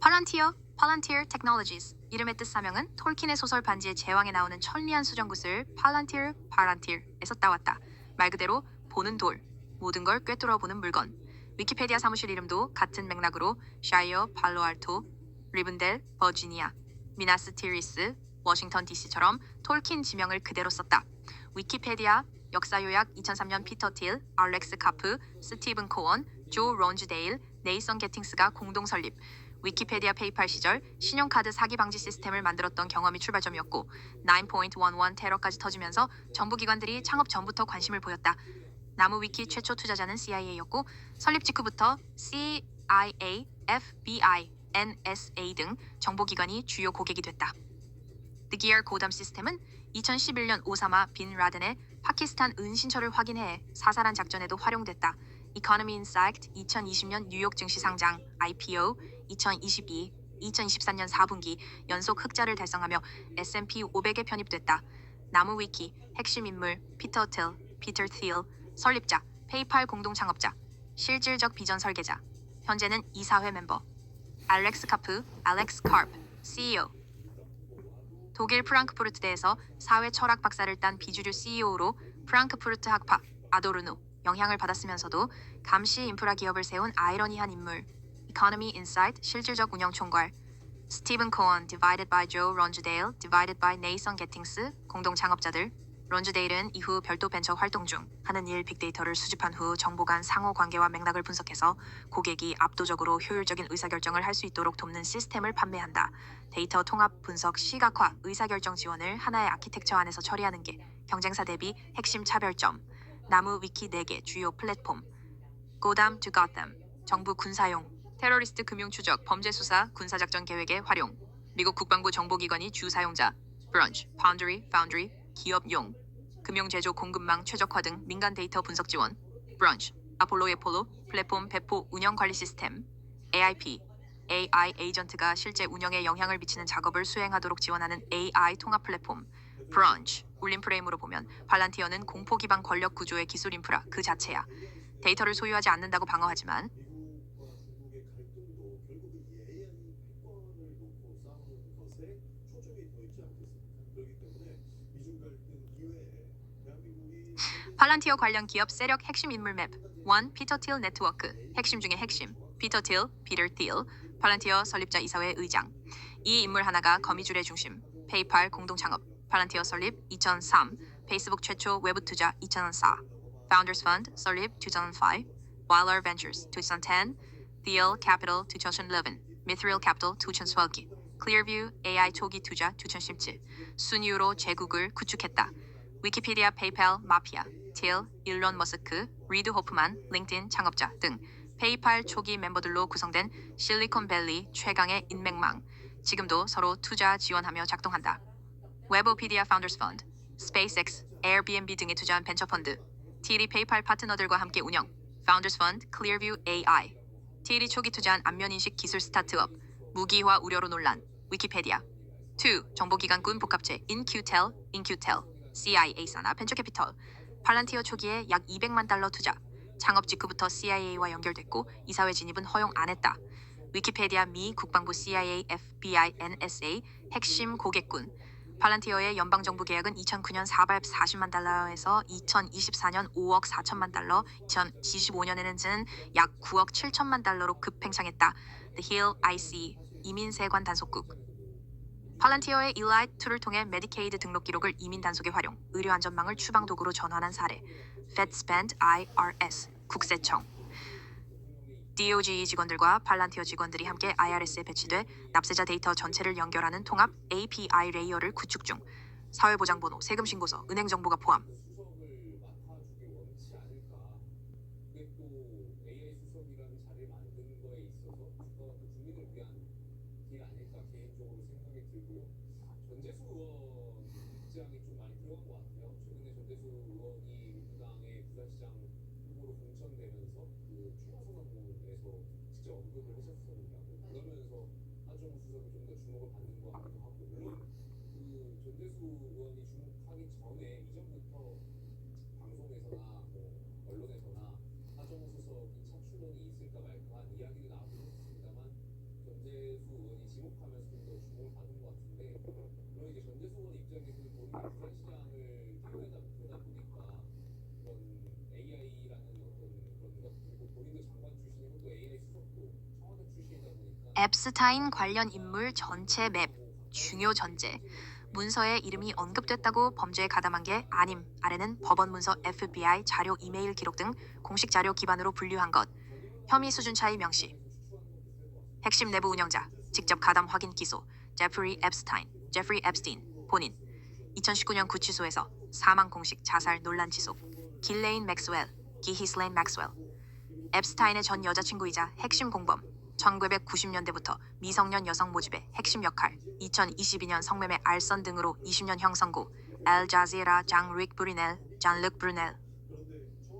Palantir Technologies. 이름의 뜻 사명은 톨킨의 소설 반지의 제왕에 나오는 천리안 수정구슬 Palantir에서 따왔다. 말 그대로 보는 돌, 모든 걸 꿰뚫어보는 물건. 위키페디아 사무실 이름도 같은 맥락으로 샤이어 팔로알토, 리븐델, 버지니아, 미나스 티리스, 워싱턴 DC처럼 톨킨 지명을 그대로 썼다. 위키페디아 역사 요약 2003년 피터 틸, 알렉스 카프, 스티븐 코원, 조 론즈데일, 네이선 게팅스가 공동 설립. 위키페디아 페이팔 시절 신용카드 사기 방지 시스템을 만들었던 경험이 출발점이었고 9.11 테러까지 터지면서 정부기관들이 창업 전부터 관심을 보였다. 나무 위키 최초 투자자는 CIA였고 설립 직후부터 CIA, FBI, NSA 등 정보기관이 주요 고객이 됐다. The Gear 고담 시스템은 2011년 오사마 빈 라덴의 파키스탄 은신처를 확인해 사살한 작전에도 활용됐다. Economy Insight 2020년 뉴욕 증시 상장 IPO 2024년 4분기 연속 흑자를 달성하며 S&P 500에 편입됐다. 나무 위키 핵심 인물 피터 틸 설립자 페이팔 공동 창업자 실질적 비전 설계자 현재는 이사회 멤버 알렉스 카프 CEO 독일 프랑크푸르트대에서 사회 철학 박사를 딴 비주류 CEO로 프랑크푸르트 학파 아도르노 영향을 받았으면서도 감시 인프라 기업을 세운 아이러니한 인물 Economy Insight 실질적 운영 총괄 스티븐 코언 Divided by Joe 론즈데일 Divided by 네이선 게팅스 공동 창업자들 론즈데일은 이후 별도 벤처 활동 중 하는 일 빅데이터를 수집한 후 정보 간 상호 관계와 맥락을 분석해서 고객이 압도적으로 효율적인 의사결정을 할 수 있도록 돕는 시스템을 판매한다. 데이터 통합 분석 시각화 의사결정 지원을 하나의 아키텍처 안에서 처리하는 게 경쟁사 대비 핵심 차별점. 나무 위키 4개 주요 플랫폼 고담 to Gotham 정부 군사용 테러리스트 금융 추적 범죄 수사 군사작전 계획의 활용 미국 국방부 정보기관이 주 사용자 브런치 파운드리 기업용 금융 제조 공급망 최적화 등 민간 데이터 분석 지원 브런치 아폴로 플랫폼 배포 운영 관리 시스템 AI 에이전트가 실제 운영에 영향을 미치는 작업을 수행하도록 지원하는 AI 통합 플랫폼 브런치 울림 프레임으로 보면 팔란티어는 공포 기반 권력 구조의 기술 인프라 그 자체야. 데이터를 소유하지 않는다고 방어하지만 팔란티어 관련 기업 세력 핵심 인물 맵 1. 피터 틸 네트워크 핵심 중에 핵심 피터 틸 팔란티어 설립자 이사회 의장 이 인물 하나가 거미줄의 중심 페이팔 공동 창업 팔란티어 설립 2003 페이스북 최초 외부 투자 2004 Founders Fund 설립 2005 Weiler Ventures 2010 Thiel Capital 2011 Mithril Capital 2012 Clearview AI 초기 투자 2017 순이유로 제국을 구축했다. 위키피디아 페이팔 마피아 틸, 일론 머스크, 리드 호프만, 링크드인 창업자 등 페이팔 초기 멤버들로 구성된 실리콘밸리 최강의 인맥망 지금도 서로 투자 지원하며 작동한다. 웨버피디아 파운더스 펀드, 스페이스X, 에어비앤비 등에 투자한 벤처펀드 틸이 페이팔 파트너들과 함께 운영 파운더스 펀드, 클리어뷰 AI 틸이 초기 투자한 안면인식 기술 스타트업 무기화 우려로 논란 위키페디아 2. 정보기관군 복합체 인큐텔, CIA 산하 벤처캐피털 팔란티어 초기에 약 200만 달러 투자 창업 직후부터 CIA와 연결됐고 이사회 진입은 허용 안 했다. 위키페디아 미 국방부 CIA, FBI, NSA 핵심 고객군 팔란티어의 연방정부 계약은 2009년 440만 달러에서 2024년 5억 4천만 달러 2025년에는 약 9억 7천만 달러로 급팽창했다. The Hill IC 이민세관 단속국 팔란티어의 일라이트2를 통해 메디케이드 등록 기록을 이민 단속에 활용, 의료 안전망을 추방 도구로 전환한 사례. FedSpend IRS 국세청. DOGE 직원들과 팔란티어 직원들이 함께 IRS에 배치돼 납세자 데이터 전체를 연결하는 통합 API 레이어를 구축 중. 사회보장번호, 세금신고서, 은행 정보가 포함. 앱스타인 관련 인물 전체 맵, 중요 전제. 문서에 이름이 언급됐다고 범죄에 가담한 게 아님. 아래는 법원 문서, FBI 자료, 이메일 기록 등 공식 자료 기반으로 분류한 것. 혐의 수준 차이 명시. 핵심 내부 운영자, 직접 가담 확인 기소. 제프리 앱스타인, 본인. 2019년 구치소에서 사망 공식 자살 논란 지속. 길레인 맥스웰, 기히슬레인 맥스웰. 앱스타인의 전 여자친구이자 핵심 공범. 1990년대부터 미성년 여성 모집의 핵심 역할, 2022년 성매매 알선 등으로 20년 형 선고, 알자지라 장르익 브루넬,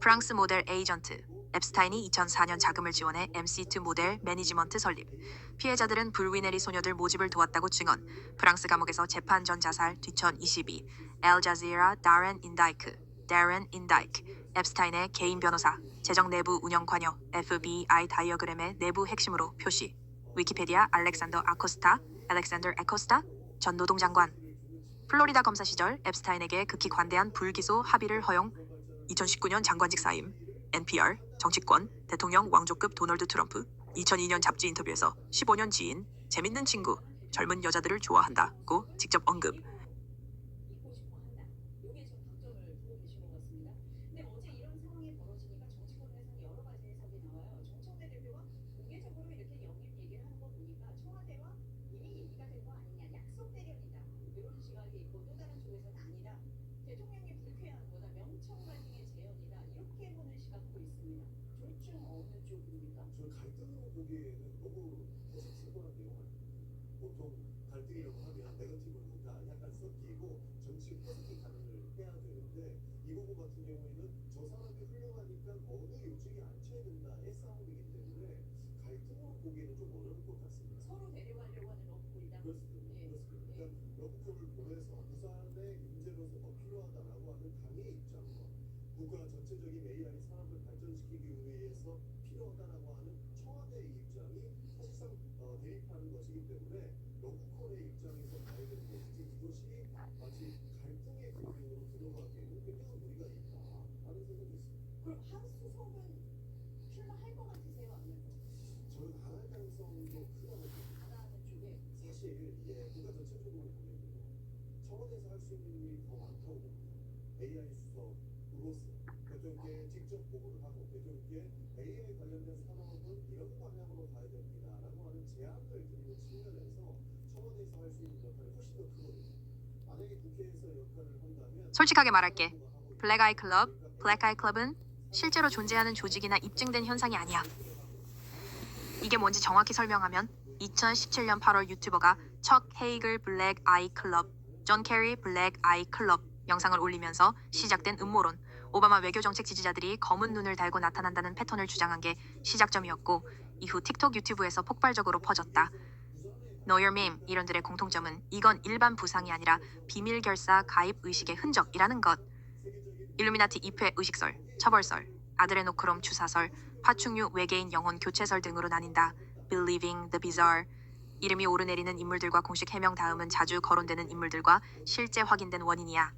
프랑스 모델 에이전트, 앱스타인이 2004년 자금을 지원해 MC2 모델 매니지먼트 설립, 피해자들은 불위네리 소녀들 모집을 도왔다고 증언, 프랑스 감옥에서 재판 전 자살 2022, 알자지라 다렌 인다이크, 앱스타인의 개인 변호사, 재정 내부 운영 관여, FBI 다이어그램의 내부 핵심으로 표시. 위키페디아 알렉산더 에코스타 전 노동장관. 플로리다 검사 시절 앱스타인에게 극히 관대한 불기소 합의를 허용. 2019년 장관직 사임. NPR 정치권 대통령 왕조급 도널드 트럼프. 2002년 잡지 인터뷰에서 15년 지인, 재밌는 친구, 젊은 여자들을 좋아한다고 직접 언급. 솔직하게 말할게. 블랙 아이 클럽은 실제로 존재하는 조직이나 입증된 현상이 아니야. 이게 뭔지 정확히 설명하면 2017년 8월 유튜버가 척 헤이글 블랙 아이 클럽, 존 캐리 블랙 아이 클럽 영상을 올리면서 시작된 음모론. 오바마 외교정책 지지자들이 검은 눈을 달고 나타난다는 패턴을 주장한 게 시작점이었고, 이후 틱톡 유튜브에서 폭발적으로 퍼졌다. Know Your Meme 이런들의 공통점은 이건 일반 부상이 아니라 비밀 결사 가입 의식의 흔적이라는 것. 일루미나티 입회 의식설, 처벌설, 아드레노크롬 주사설, 파충류 외계인 영혼 교체설 등으로 나뉜다. Believing the bizarre. 이름이 오르내리는 인물들과 공식 해명 다음은 자주 거론되는 인물들과 실제 확인된 원인이야.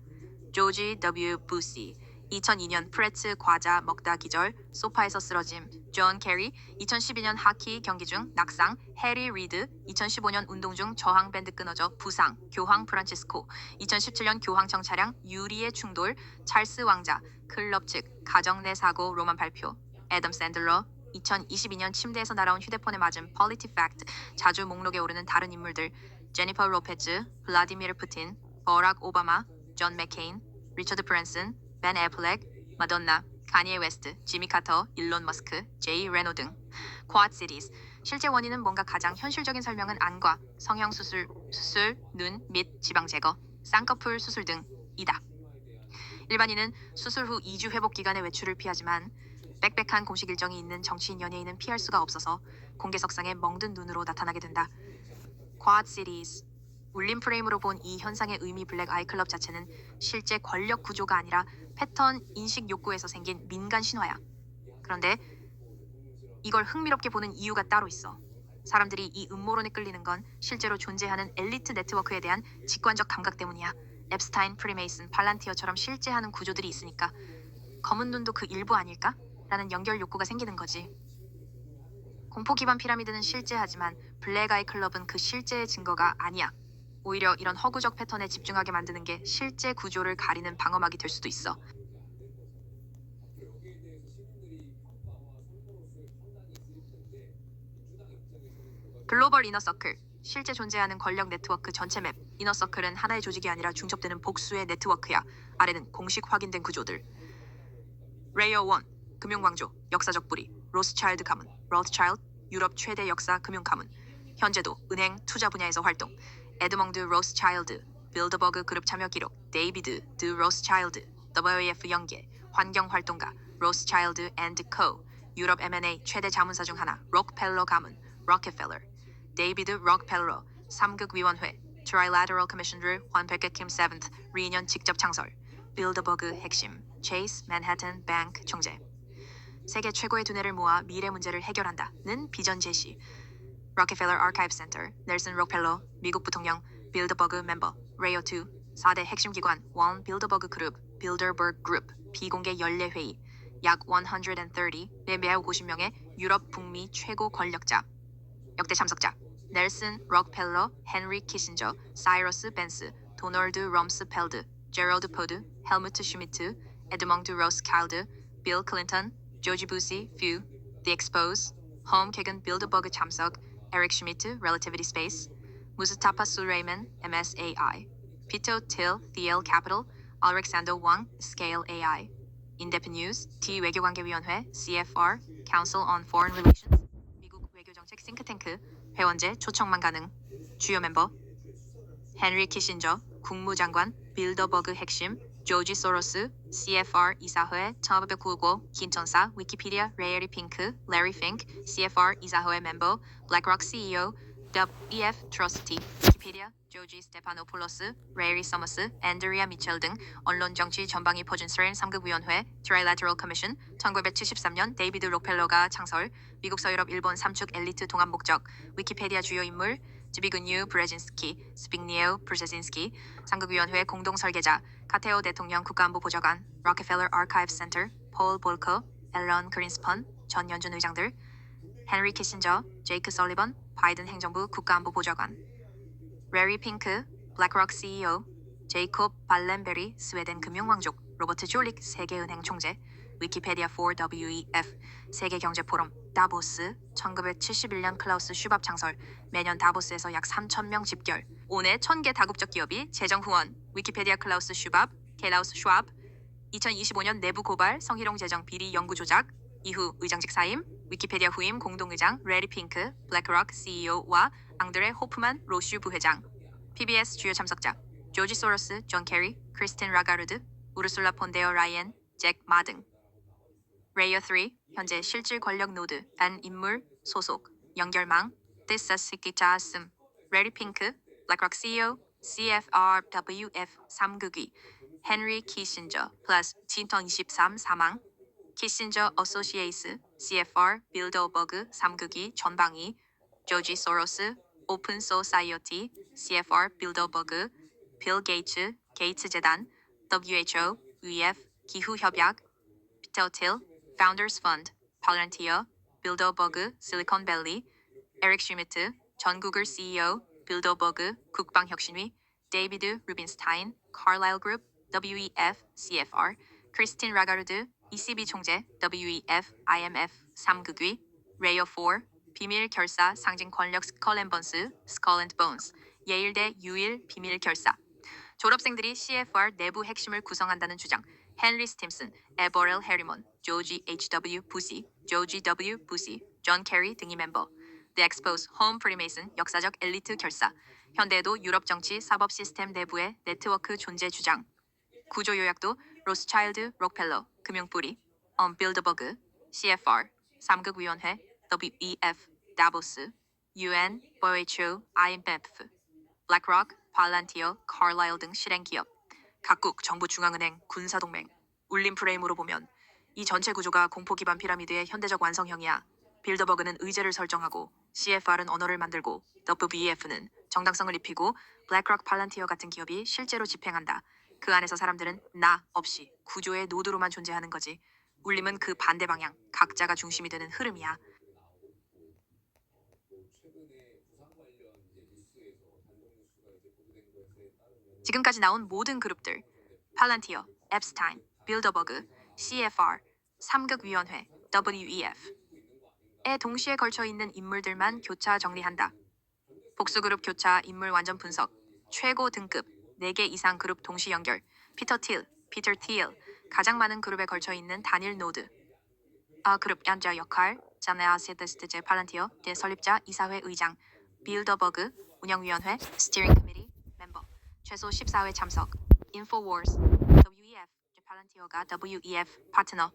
조지 W. 부시 2002년 프레츠 과자 먹다 기절, 소파에서 쓰러짐. 존 캐리 2012년 하키 경기 중 낙상. 해리 리드 2015년 운동 중 저항 밴드 끊어져 부상. 교황 프란치스코 2017년 교황청 차량 유리의 충돌. 찰스 왕자 클럽 측 가정 내 사고 로만 발표. 애덤 샌들러 2022년 침대에서 날아온 휴대폰에 맞은 폴리티팩트. 자주 목록에 오르는 다른 인물들. 제니퍼 로페즈, 블라디미르 푸틴, 버락 오바마, 존 맥케인, 리처드 브랜슨, 벤 애플렉, 마돈나, 카니에 웨스트, 지미 카터, 일론 머스크, 제이 레노 등. 쿼드 시리즈. 실제 원인은 뭔가 가장 현실적인 설명은 안과, 성형 수술, 눈 및 지방 제거, 쌍꺼풀 수술 등이다. 일반인은 수술 후 2주 회복 기간의 외출을 피하지만 빽빽한 공식 일정이 있는 정치인 연예인은 피할 수가 없어서 공개석상에 멍든 눈으로 나타나게 된다. 쿼드 시리즈. 울림 프레임으로 본 이 현상의 의미. 블랙 아이 클럽 자체는 실제 권력 구조가 아니라 패턴 인식 욕구에서 생긴 민간 신화야. 그런데 이걸 흥미롭게 보는 이유가 따로 있어. 사람들이 이 음모론에 끌리는 건 실제로 존재하는 엘리트 네트워크에 대한 직관적 감각 때문이야. 앱스타인, 프리메이슨, 팔란티어처럼 실제 하는 구조들이 있으니까 검은 눈도 그 일부 아닐까? 라는 연결 욕구가 생기는 거지. 공포 기반 피라미드는 실제하지만 블랙 아이 클럽은 그 실제의 증거가 아니야. 오히려 이런 허구적 패턴에 집중하게 만드는 게 실제 구조를 가리는 방어막이 될 수도 있어. 글로벌 이너서클, 실제 존재하는 권력 네트워크 전체 맵. 이너서클은 하나의 조직이 아니라 중첩되는 복수의 네트워크야. 아래는 공식 확인된 구조들. 레이어 1, 금융광조, 역사적 뿌리. 로스차일드 가문, 로스차일드, 유럽 최대 역사 금융 가문. 현재도 은행, 투자 분야에서 활동. 에드몽드 로스차일드, 빌더버그 그룹 참여 기록. 데이비드 드 로스차일드, WAF 연계, 환경 활동가. 로스차일드 앤드 코, 유럽 M&A 최대 자문사 중 하나. 록펠러 가문, 록펠러. 데이비드 록펠러, 3극 위원회, Trilateral Commission를 환백계 킴 7th, 리년 직접 창설. 빌더버그 핵심, 체이스 맨해튼 뱅크 총재. 세계 최고의 두뇌를 모아 미래 문제를 해결한다는 비전 제시. 록펠러 아카이브 센터, 넬슨 록펠러, 미국 부통령, 빌더버그 멤버, 레이어 2, 4대 핵심 기관, 원 빌더버그 그룹, 빌더버그 그룹, 비공개 연례 회의, 약 130, 매우 50명의 유럽 북미 최고 권력자. 역대 참석자, 넬슨 록펠러, 헨리 키신저, 사이러스 벤스, 도널드 럼스펠드, 제럴드 포드, 헬무트 슈미트, 에드몽드 로스차일드, 빌 클린턴, 조지 부시, 퓨, The Expose, 홈 케건 빌더버그 참석, 에릭 슈미트, Relativity Space, 무스타파 수레이먼, MSAI, 피터 틸, TL Capital, 알렉산더 왕, Scale AI, 인데프 뉴스, T 외교관계위원회, CFR, Council on Foreign Relations, 미국 외교정책 싱크탱크, 회원제 초청만 가능, 주요 멤버, 헨리 키신저, 국무장관, 빌더버그 핵심, 조지 소로스, CFR 이사회 1995, 김천사, 위키피디아, 레이리 핑크, 레리 핑크, CFR 이사회 멤버, 블랙록 CEO, WEF 트러스티, 위키피디아, 조지 스테파노폴로스, 레이리 서머스, 앤드리아 미첼 등 언론 정치 전방위 퍼진스레인 3극 위원회, Trilateral Commission, 1973년 데이비드 록펠러가 창설, 미국 서유럽 일본 3축 엘리트 통합 목적, 위키피디아 주요 인물, 지비그뉴 브레진스키, 스빅니에우 브제진스키, 상극위원회 공동 설계자, 카테오 대통령 국가안보 보좌관, 록펠러 아카이브 센터, 폴 볼커, 앨런 그린스펀, 전 연준 의장들, 헨리 키신저, 제이크 설리번, 바이든 행정부 국가안보 보좌관, 레리 핑크, 블랙록 CEO, 제이콥 발렌베리, 스웨덴 금융왕족, 로버트 졸릭, 세계은행 총재, 위키피디아 4WEF, 세계경제포럼, 다보스, 1971년 클라우스 슈밥 창설, 매년 다보스에서 약 3,000명 집결, 온해 1,000개 다국적 기업이 재정 후원, 위키피디아 클라우스 슈밥, 케라우스 슈압, 2025년 내부 고발, 성희롱 재정 비리 연구 조작, 이후 의장직 사임, 위키피디아 후임 공동의장 레리 핑크, 블랙록 CEO와 앙드레 호프만 로슈 부회장, PBS 주요 참석자, 조지 소로스, 존 캐리, 크리스틴 라가르드, 우르술라 폰데어 라이엔, 잭 마 등. 레이어 3, 현재 실질 권력 노드, 안 인물, 소속, 연결망, 디사시키 자았음, 레리 핑크, 블랙록 CEO, CFRWF 3극위, 헨리 키신저, 플러스 2023 사망, 키신저 어소시에이스, CFR, 빌더버그 3극위 전방위, 조지 소로스, 오픈 소사이어티, CFR, 빌더버그, 빌 게이츠, 게이츠 재단, WHO, EF, 기후협약, 피터 틸, Founders Fund, 팔란티어, 빌더버그, 실리콘밸리, 에릭 슈미트, 전구글 CEO, 빌더버그, 국방혁신위, 데이비드 루빈스타인, 카일라일 그룹, WEF, CFR, 크리스틴 라가르드, ECB 총재, WEF, IMF, 3극위, 레이어 4, 비밀 결사 상징 권력 스컬 앤 번스, 스컬 앤 본스, 예일대 유일 비밀 결사. 졸업생들이 CFR 내부 핵심을 구성한다는 주장. 헨리 스팀슨, 에버렐 해리먼, 조지 H.W. 부시, 조지 W. 부시, 존 캐리 등이 멤버. The Expose, 홈 프리메이슨, 역사적 엘리트 결사. 현대에도 유럽 정치 사법 시스템 내부의 네트워크 존재 주장. 구조 요약도 로스차일드, 록펠러, 금융뿌리, 빌더버그, CFR, 3극 위원회, WEF, 다보스, UN, WHO, IMF, 블랙록, 팔란티어, 카일라일 등 실행 기업, 각국 정부 중앙은행, 군사동맹, 울림 프레임으로 보면 이 전체 구조가 공포 기반 피라미드의 현대적 완성형이야. 빌더버그는 의제를 설정하고 CFR은 언어를 만들고 WEF는 정당성을 입히고 블랙록 팔란티어 같은 기업이 실제로 집행한다. 그 안에서 사람들은 나 없이 구조의 노드로만 존재하는 거지. 울림은 그 반대 방향, 각자가 중심이 되는 흐름이야. 지금까지 나온 모든 그룹들, 팔란티어, 앱스타인, 빌더버그, CFR, 3극위원회, WEF에 동시에 걸쳐 있는 인물들만 교차 정리한다. 복수그룹 교차 인물 완전 분석, 최고 등급, 4개 이상 그룹 동시 연결, 피터 틸, 가장 많은 그룹에 걸쳐 있는 단일 노드. 그룹 연자 역할, 자네아세데스트제 팔란티어, 대설립자 이사회 의장, 빌더버그, 운영위원회, 스티링 커미티, 멤버, 최소 14회 참석, 인포워스, WEF, 팔란티어가 WEF 파트너,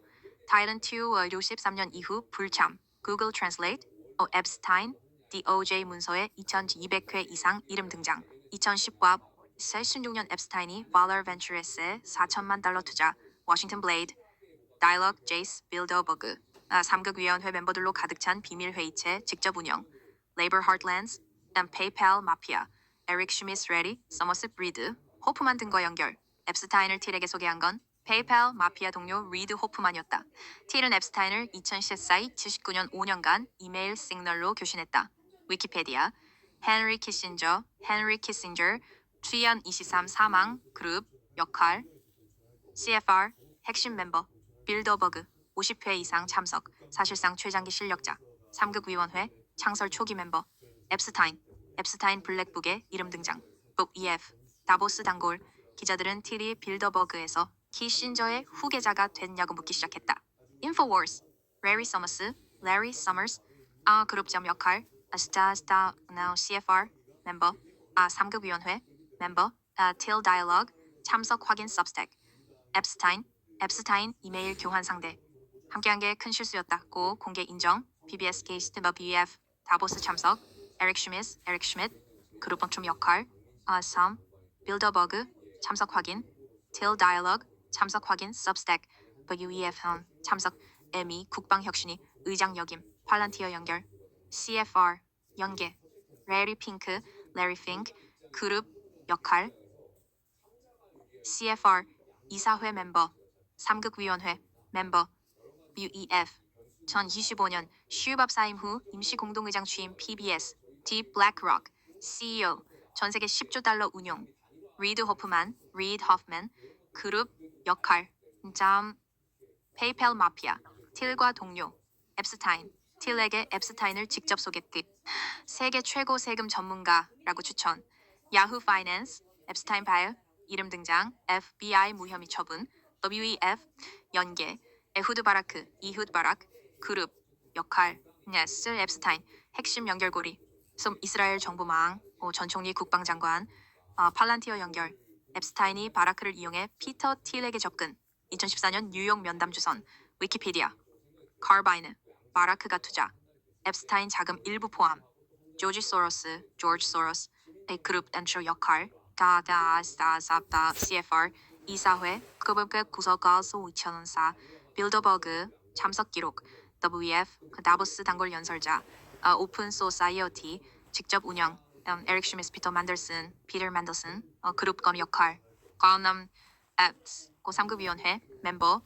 타일런2 63년 이후 불참, 구글 트랜슬레이트, 앱스타인, DOJ 문서에 2200회 이상 이름 등장, 2010과 16년 앱스타인이 발러 벤처스에 $4천만 투자, 워싱턴 블레이드, 다이얼로그 제이스 빌더버그, 3극위원회 멤버들로 가득 찬 비밀 회의체 직접 운영, 레이버 하트랜드, 페이팔 마피아, 에릭 슈미스 레디, 서머스 리드, 호프만 등과 연결. 앱스타인을 틸에게 소개한 건 페이팔 마피아 동료 리드 호프만이었다. 틸은 앱스타인을 2014, 79년 5년간 이메일 시그널로 교신했다. 위키페디아, 헨리 키신저, 취연 23 사망, 그룹, 역할, CFR, 핵심 멤버, 빌더버그, 50회 이상 참석, 사실상 최장기 실력자, 3극위원회, 창설 초기 멤버, 앱스타인 블랙북의 이름 등장, 북 EF, 다보스 단골, 기자들은 틸이 빌더버그에서 키신저의 후계자가 됐냐고 묻기 시작했다. 인포워스, 레리 서머스, 그룹점 역할, CFR, 멤버, 3극위원회, 멤버, 틸 다이얼로그, 참석 확인 substack, 앱스타인 이메일 교환 상대. 함께한 게 큰 실수였다. 고 공개 인정. PBS 게스트 WEF 다보스 참석. 에릭 슈미트 그룹 범춤 역할. 3 빌더버그 참석 확인. 틸 다이얼로그 참석 확인. substack WEF 참석. 에미 국방혁신이 의장 역임. 팔란티어 연결. CFR 연계. 레리 핑크 그룹 역할. CFR 이사회 멤버, 3극위원회 멤버, WEF 2025년 슈밥 사임 후 임시 공동의장 취임 PBS, 딥 블랙록, CEO, 전세계 10조 달러 운용, 리드 호프만, 그룹 역할, 페이팔 마피아, 틸과 동료, 앱스타인, 틸에게 앱스타인을 직접 소개팁, 세계 최고 세금 전문가라고 추천, 야후 파이낸스, 앱스타인 파일, 이름 등장, FBI 무혐의 처분, WEF 연계, 이후드 바라크, 그룹, 역할, 네스 앱스타인, 핵심 연결고리, 이스라엘 정보망, 전 총리 국방장관, 팔란티어 연결, 앱스타인이 바라크를 이용해 피터 틸에게 접근, 2014년 뉴욕 면담 주선, 위키피디아, 카바이느, 바라크가 투자, 앱스타인 자금 일부 포함, 조지 소로스, 그룹 엔트로 역할, CFR, 이사회, 급급 구서가수 2004, 빌더버그, 참석 기록, WEF, 다보스 단골 연설자, 오픈 소사이어티, 직접 운영, 에릭 슈미스, 피터 만델슨, 그룹 건 역할, 관남 앱스, 고 3급위원회, 멤버,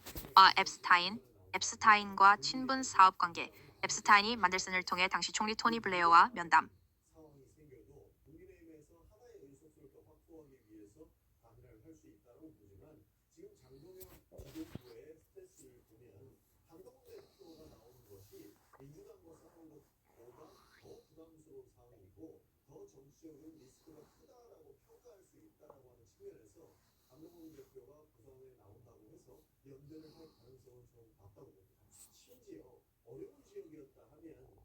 앱스타인과 친분 사업 관계, 앱스타인이 만델슨을 통해 당시 총리 토니 블레어와 면담, 상황이 생겨도 국민의힘에서 하나의 의석수를 더 확보하기 위해서 단일화를 할 수 있다고 보지만 지금 장동영 지도부의 스탠스를 보면 한동훈 대표가 나오는 것이 민주당과 싸우는 것보다 더 부담스러운 상황이고 더 정치적인 리스크가 크다라고 평가할 수 있다라고 하는 측면에서 한동훈 대표가 부산에 나온다고 해서 연대를 할 가능성은 좀 낮다고 봅니다. 심지어 어려운 지역이었다 하면